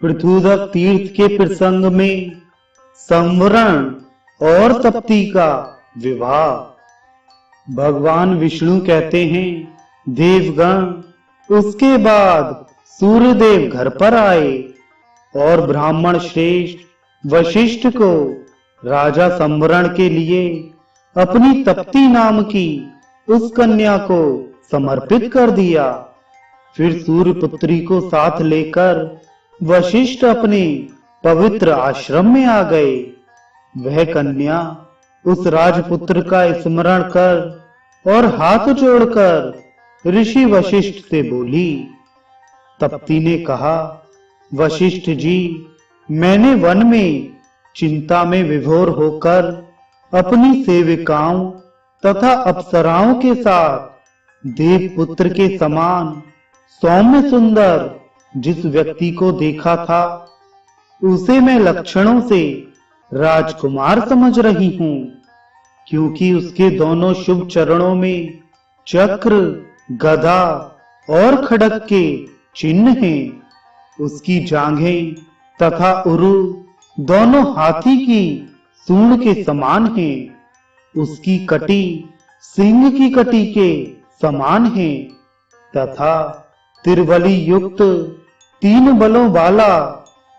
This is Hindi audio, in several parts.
पृथुदक तीर्थ के प्रसंग में संवरण और तप्ती का विवाह। भगवान विष्णु कहते हैं, देवगण, उसके बाद सूर्यदेव घर पर आए और ब्राह्मण श्रेष्ठ वशिष्ठ को राजा संवरण के लिए अपनी तप्ती नाम की उस कन्या को समर्पित कर दिया। फिर सूर्यपुत्री को साथ लेकर वशिष्ठ अपने पवित्र आश्रम में आ गए। वह कन्या उस राजपुत्र का स्मरण कर और हाथ जोड़कर ऋषि वशिष्ठ से बोली। तप्ती ने कहा, वशिष्ठ जी, मैंने वन में चिंता में विभोर होकर अपनी सेविकाओं तथा अप्सराओं के साथ देवपुत्र के समान सौम्य सुंदर जिस व्यक्ति को देखा था, उसे मैं लक्षणों से राजकुमार समझ रही हूं, क्योंकि उसके दोनों शुभ चरणों में चक्र, गदा और खड्ग के चिन्ह हैं। उसकी जांघें तथा उरु दोनों हाथी की सूंड के समान हैं। उसकी कटी सिंह की कटी के समान है तथा तिरबली युक्त 3 बलों वाला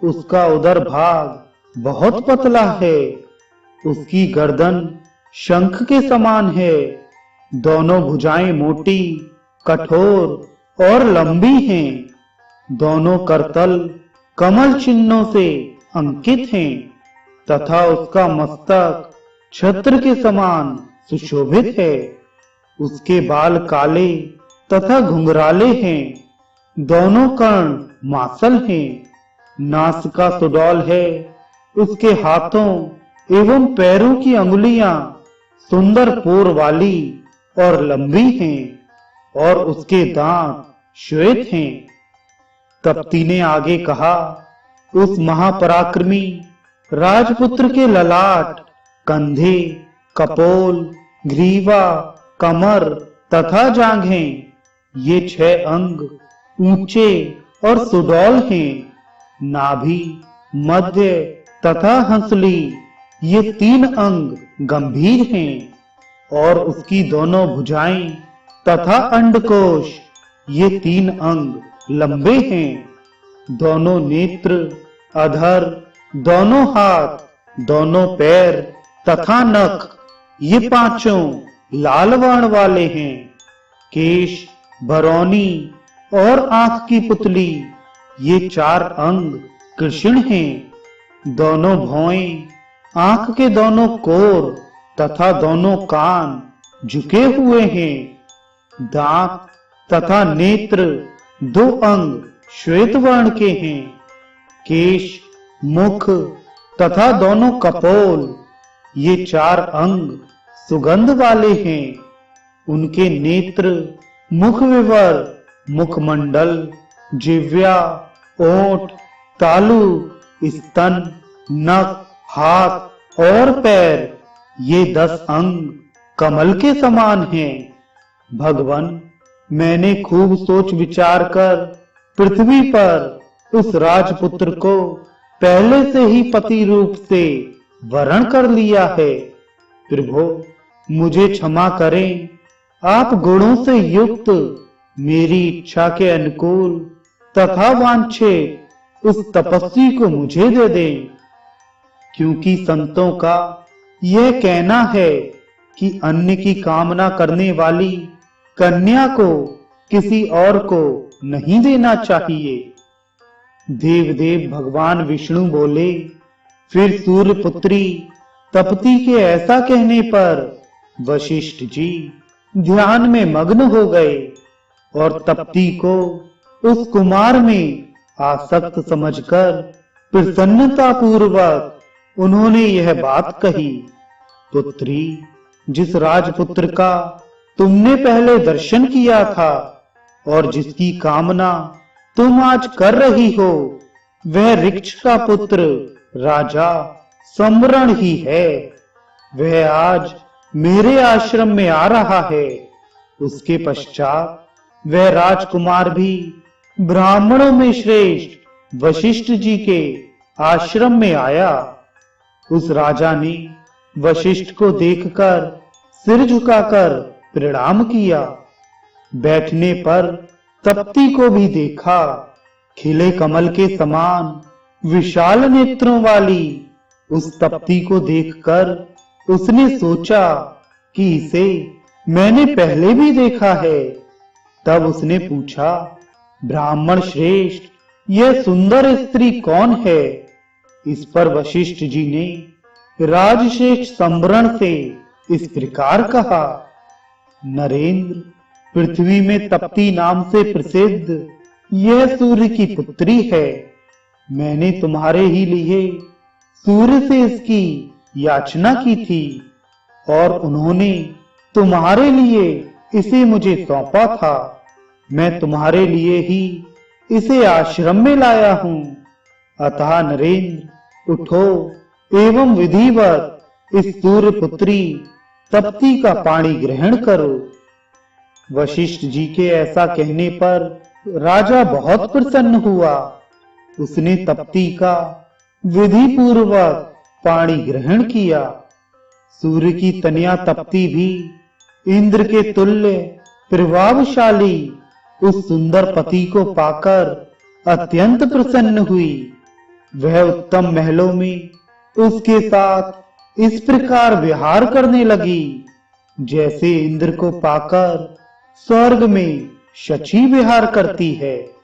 उसका उदर भाग बहुत पतला है। उसकी गर्दन शंख के समान है। दोनों भुजाएं मोटी, कठोर और लंबी हैं। दोनों करतल कमल चिन्हों से अंकित हैं तथा उसका मस्तक छत्र के समान सुशोभित है। उसके बाल काले तथा घुंघराले हैं। दोनों कर्ण मासल हैं। नासिका सुडौल है। उसके हाथों एवं पैरों की अंगुलियां सुंदर पोर वाली और लंबी हैं और उसके दांत श्वेत हैं। तप्ती ने आगे कहा, उस महापराक्रमी राजपुत्र के ललाट, कंधे, कपोल, ग्रीवा, कमर तथा जांघें, ये 6 अंग ऊंचे और सुडौल हैं। नाभि, मध्य तथा हंसली, ये 3 अंग गंभीर हैं और उसकी दोनों भुजाएं तथा अंडकोश, ये 3 अंग लंबे हैं। दोनों नेत्र, अधर, दोनों हाथ, दोनों पैर तथा नख, ये 5 लाल वर्ण वाले हैं। केश, बरौनी और आंख की पुतली, ये 4 अंग कृष्ण हैं। दोनों भौएं, आंख के दोनों कोर तथा दोनों कान झुके हुए हैं। दांत तथा नेत्र 2 अंग श्वेत वर्ण के हैं। केश, मुख तथा दोनों कपोल, ये 4 अंग सुगंध वाले हैं। उनके नेत्र, मुख विवर, मुखमंडल, जिह्वा, ओंठ, तालु, स्तन, नख, हाथ और पैर, ये 10 अंग कमल के समान हैं। भगवान, मैंने खूब सोच विचार कर पृथ्वी पर उस राजपुत्र को पहले से ही पति रूप से वरण कर लिया है। प्रभु, मुझे क्षमा करें। आप गुणों से युक्त मेरी इच्छा के अनुकूल तथा वांछित उस तपस्वी को मुझे दे दें, क्योंकि संतों का यह कहना है कि अन्न की कामना करने वाली कन्या को किसी और को नहीं देना चाहिए। देवदेव भगवान विष्णु बोले। फिर सूर्यपुत्री तप्ती के ऐसा कहने पर वशिष्ठ जी ध्यान में मग्न हो गए और तप्ती को उस कुमार में आसक्त समझकर प्रसन्नता पूर्वक उन्होंने यह बात कही, पुत्री, जिस राजपुत्र का तुमने पहले दर्शन किया था और जिसकी कामना तुम आज कर रही हो, वह ऋक्ष का पुत्र राजा संवरण ही है। वह आज मेरे आश्रम में आ रहा है। उसके पश्चात वह राजकुमार भी ब्राह्मणों में श्रेष्ठ वशिष्ठ जी के आश्रम में आया। उस राजा ने वशिष्ठ को देखकर सिर झुकाकर प्रणाम किया। बैठने पर तप्ती को भी देखा। खिले कमल के समान विशाल नेत्रों वाली उस तप्ती को देखकर उसने सोचा कि इसे मैंने पहले भी देखा है। तब उसने पूछा, ब्राह्मण श्रेष्ठ, यह सुंदर स्त्री कौन है? इस पर वशिष्ठ जी ने राजश्रेष्ठ संवरण से इस प्रकार कहा, नरेंद्र, पृथ्वी में तप्ती नाम से प्रसिद्ध यह सूर्य की पुत्री है। मैंने तुम्हारे ही लिए सूर्य से इसकी याचना की थी और उन्होंने तुम्हारे लिए इसे मुझे सौंपा था। मैं तुम्हारे लिए ही इसे आश्रम में लाया हूं। अतः नरेंद्र, उठो एवं विधिवत इस सूर्य पुत्री तप्ती का पानी ग्रहण करो। वशिष्ठ जी के ऐसा कहने पर राजा बहुत प्रसन्न हुआ। उसने तप्ती का विधि पूर्वक पानी ग्रहण किया। सूर्य की तनया तप्ती भी इंद्र के तुल्य प्रभावशाली उस सुंदर पति को पाकर अत्यंत प्रसन्न हुई। वह उत्तम महलों में उसके साथ इस प्रकार विहार करने लगी जैसे इंद्र को पाकर स्वर्ग में शची विहार करती है।